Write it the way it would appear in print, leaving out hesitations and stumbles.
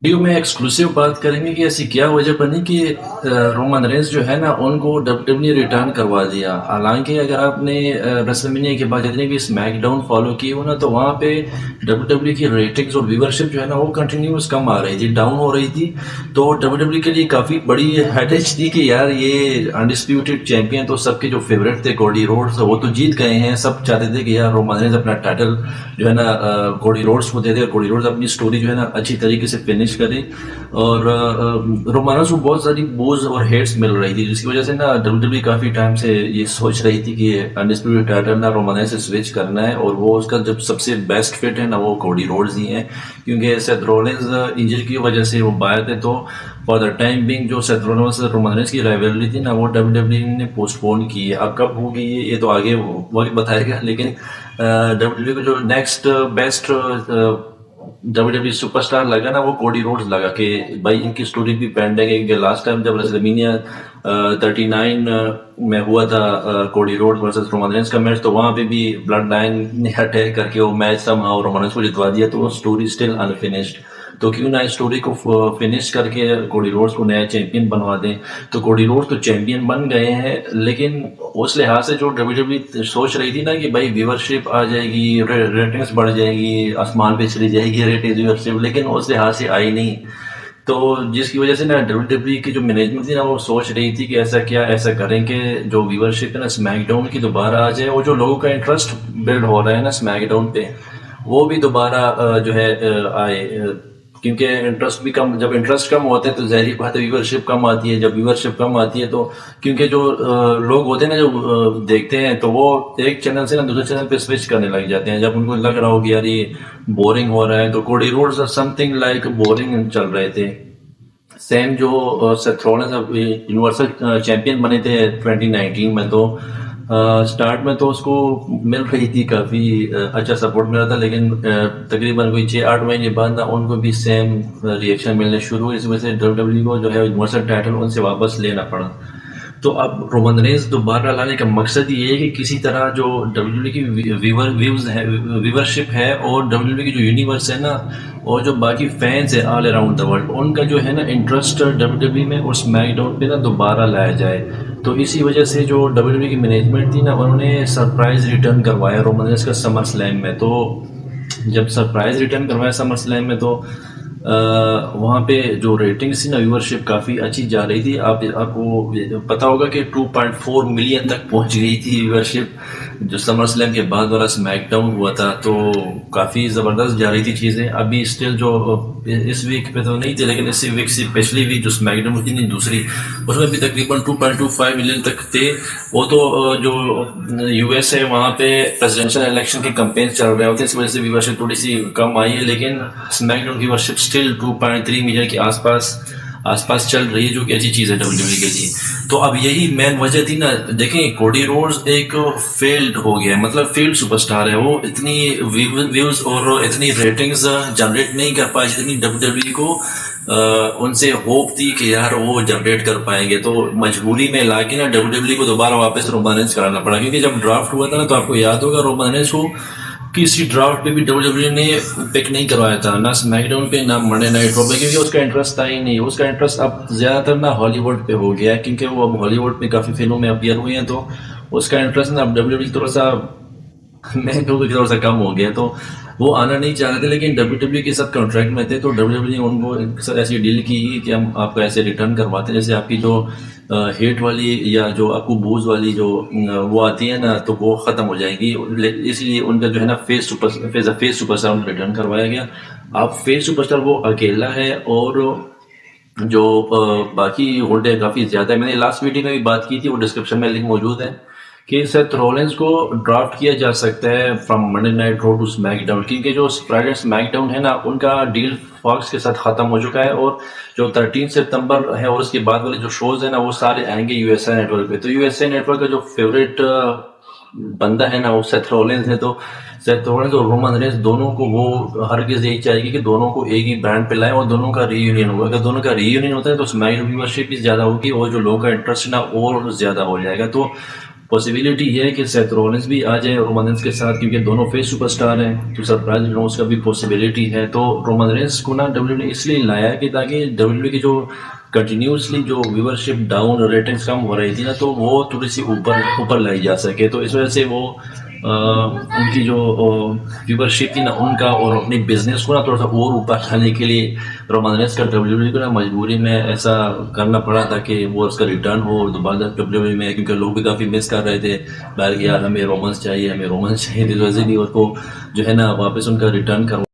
Video में exclusive बात करेंगे कि ऐसी क्या वजह बनी कि रोमन रेंस जो है ना उनको डब्ल्यूडब्ल्यू रिटर्न करवा दिया। हालांकि अगर आपने रेसलमेनिया के बाद जितनी भी स्मैकडाउन फॉलो की हो ना तो वहाँ पे डब्ल्यूडब्ल्यू की रेटिंग्स और व्यूवरशिप जो है ना वो कंटिन्यूस कम आ रही थी, डाउन हो रही थी। तो डब्ल्यूडब्ल्यू के लिए काफ़ी बड़ी हेडेक थी कि यार ये अनडिस्प्यूटेड चैंपियन तो सबके जो फेवरेट थे कोडी रोड्स वो तो जीत गए हैं। सब चाहते थे कि यार रोमन रेंस अपना टाइटल जो है ना कोडी रोड्स को दे दे, कोडी रोड्स अपनी स्टोरी जो है ना अच्छी तरीके से फिनिश करें। और रोमानस को बहुत सारी बोझ और हेट्स मिल रही थी जिसकी वजह से ना डब्ल्यूडब्ल्यू काफी टाइम से ये सोच रही थी कि अनडिस्प्यूटेड टाइटल ना रोमानस से स्विच करना है। और वो उसका जब सबसे बेस्ट फिट है ना वो कोडी रोड्स ही है, क्योंकि सेथ रॉलिंस इंजरी की वजह से वो बाहर थे। तो फॉर द टाइम बिंग जो सेथ रॉलिंस रोमानस की राइवलरी थी ना वो डब्ल्यूडब्ल्यू ने पोस्टपोन की है। अब कब होगी ये तो आगे वक्त बताएगा। लेकिन डब्ल्यूडब्ल्यू को जो नेक्स्ट बेस्ट डब्ल्यूडब्ल्यू सुपरस्टार लगा ना वो कोडी रोड्स लगा कि भाई इनकी स्टोरी भी पेंडिंग है। क्योंकि लास्ट टाइम जब रेसलमेनिया 39 में हुआ था Cody Rhodes versus Roman Reigns का मैच, तो वहां पे भी ब्लड लाइन ने अटैक करके वो मैच समहाउ रोमन रेंस को जितवा दिया। तो वो स्टोरी स्टिल अनफिनिश्ड। तो क्यों ना इस स्टोरी को फिनिश करके कोडी रोड्स को नया चैंपियन बनवा दें। तो कोडी रोड्स तो चैंपियन बन गए हैं, लेकिन उस लिहाज से जो डब्ल्यूडब्ल्यू सोच रही थी ना कि भाई व्यूवरशिप आ जाएगी, रेटिंग्स बढ़ जाएगी, आसमान पे चली जाएगी रेटिंग्स व्यूवरशिप, लेकिन उस लिहाज से आई नहीं। तो जिसकी वजह से ना डब्ल्यूडब्ल्यू की जो मैनेजमेंट थी ना वो सोच रही थी कि ऐसा करें कि जो व्यूवरशिप है ना स्मैकडाउन की दोबारा आ जाए, और जो लोगों का इंटरेस्ट बिल्ड हो रहा है ना स्मैकडाउन पे वो भी दोबारा जो है आए। क्योंकि इंटरेस्ट भी कम, जब इंटरेस्ट कम होते हैं तो ज़ाहिर बात है व्यूवरशिप कम आती है। जब व्यूवरशिप कम आती है तो क्योंकि जो लोग होते हैं ना जो देखते हैं तो वो एक चैनल से ना दूसरे चैनल पे स्विच करने लग जाते हैं जब उनको लग रहा हो कि यार ये बोरिंग हो रहा है। तो Cody Rhodes something like boring चल रहे थे। सेम जो सेथ रॉलिंस यूनिवर्सल चैंपियन बने थे 2019 में, तो स्टार्ट में तो उसको मिल रही थी काफ़ी अच्छा सपोर्ट मिल रहा था। लेकिन तकरीबन कोई 6-8 महीने बाद ना उनको भी सेम रिएक्शन मिलने शुरू हुए। इस वजह से डब्ल्यूडब्ल्यू को जो है यूनिवर्सल टाइटल उनसे वापस लेना पड़ा। तो अब रोमन रेंस दोबारा लाने का मकसद ये है कि किसी तरह जो डब्ल्यूडब्ल्यू की व्यूवरशिप है और डब्ल्यूडब्ल्यू की जो यूनिवर्स है ना और जो बाकी फैंस है ऑल अराउंड द वर्ल्ड उनका जो है ना इंटरेस्ट डब्ल्यूडब्ल्यू में और स्मैकडाउन पे ना दोबारा लाया जाए। तो इसी वजह से जो डब्ल्यूडब्ल्यू की मैनेजमेंट थी ना उन्होंने सरप्राइज रिटर्न करवाया रोमन रेंस का समर स्लैम में। तो जब सरप्राइज रिटर्न करवाया समर स्लैम में तो वहाँ पे जो रेटिंग्स थी ना व्यूवरशिप काफ़ी अच्छी जा रही थी। आपको पता होगा कि 2.4 मिलियन तक पहुँच गई थी व्यूवरशिप जो समर स्लैम के बाद वाला स्मैकडाउन हुआ था। तो काफ़ी ज़बरदस्त जा रही थी चीज़ें। अभी स्टिल जो इस वीक पे तो नहीं थी, लेकिन इसी वीक से पिछली वीक जो स्मैकडाउन हुई थी दूसरी, उसमें भी तकरीबन 2.25 मिलियन तक थे। वो तो जो यूएस है वहाँ पे प्रेसिडेंशियल इलेक्शन के कैंपेन चल रहे होते हैं, इस वजह से व्यूवरशिप थोड़ी सी कम आई है। लेकिन स्मैकडाउन की व्यूवरशिप स्टिल 2.3 मिलियन के आसपास चल रही है, जो कि अच्छी चीज़ है डब्ल्यूडब्ल्यू के लिए। तो अब यही मेन वजह थी ना। देखें कोडी रोड्स एक फेल्ड हो गया, मतलब फेल्ड सुपरस्टार है। वो इतनी व्यूज और इतनी रेटिंग्स जनरेट नहीं कर पाए जितनी डब्ल्यूडब्ल्यू को उनसे होप थी कि यार वो जनरेट कर पाएंगे। तो मजबूरी में लाके ना डब्ल्यूडब्ल्यू को दोबारा वापस रोमन रेंस कराना पड़ा। क्योंकि जब ड्राफ्ट हुआ था ना तो आपको याद होगा रोमन रेंस को किसी ड्राफ्ट पे भी डब्ल्यूडब्ल्यू ने पिक नहीं करवाया था, ना स्मैकडाउन पे ना मंडे नाइट रॉ पे, क्योंकि उसका इंटरेस्ट था ही नहीं। उसका इंटरेस्ट अब ज्यादातर ना हॉलीवुड पे हो गया है, क्योंकि वो अब हॉलीवुड में काफी फिल्मों में अपीयर हुए हैं। तो उसका इंटरेस्ट ना अब डब्ल्यूडब्ल्यू थोड़ा सा मैं कहूँगा थोड़ा सा कम हो गया। तो वो आना नहीं चाह रहे थे, लेकिन डब्ल्यूडब्ल्यू के साथ कॉन्ट्रैक्ट में थे। तो डब्ल्यूडब्ल्यू ने उनको ऐसी डील की कि हम आपको ऐसे रिटर्न करवाते हैं, जैसे आपकी जो हेट वाली या जो आपको बूज वाली जो वो आती है ना तो वो ख़त्म हो जाएगी। इसलिए उनका जो है ना फेस सुपरस्टार उनको रिटर्न करवाया गया। अब फेस सुपरस्टार वो अकेला है और जो बाकी होल्डर काफ़ी ज़्यादा है। मैंने लास्ट वीडियो में भी बात की थी, वो डिस्क्रिप्शन में लिंक मौजूद है कि सेथ रॉलिंस को ड्राफ्ट किया जा सकता है from Monday night Raw to SmackDown, क्योंकि जो फ्राइडे स्मैकडाउन है ना उनका डील फॉक्स के साथ खत्म हो चुका है। और जो 13 सितंबर है और उसके बाद वाले जो शोज है ना वो सारे आएंगे यूएसए नेटवर्क पे। तो यूएसए नेटवर्क का जो फेवरेट बंदा है ना वो सेथ रॉलिंस है। तो सेथ रॉलिंस और रोमन रेंस दोनों को वो हरगिज़ यही चाहेगी कि दोनों को एक ही ब्रांड पे लाएं और दोनों का रीयूनियन होगा। अगर दोनों का रीयूनियन होता है तो स्मैकडाउन व्यूवरशिप भी ज़्यादा होगी और जो लोगों का इंटरेस्ट ना और ज़्यादा हो जाएगा। तो पॉसिबिलिटी ये है कि सेथ रॉलिंस भी आ जाए रोमन रेंस के साथ, क्योंकि दोनों फेस सुपरस्टार हैं, तो सरप्राइज रोज का भी पॉसिबिलिटी है। तो रोमन रेंस को ना डब्ल्यू ने इसलिए लाया कि ताकि डब्ल्यू की जो कंटिन्यूसली जो व्यूवरशिप डाउन, रेटिंग्स कम हो रही थी ना, तो वो थोड़ी सी ऊपर ऊपर लाई जा सके। तो इस वजह से वो उनकी जो व्यूवरशिप थी ना उनका, और अपनी बिजनेस को ना थोड़ा सा और ऊपर लाने के लिए रोमन रेंस का डब्ल्यू को ना मजबूरी में ऐसा करना पड़ा था कि वो उसका रिटर्न हो दोबारा डब्ल्यू में, क्योंकि लोग भी काफ़ी मिस कर रहे थे बाहर कि यार हमें रोमन्स चाहिए, हमें रोमन्स चाहिए। तो इस वजह से भी उसको जो है ना वापस उनका रिटर्न करवा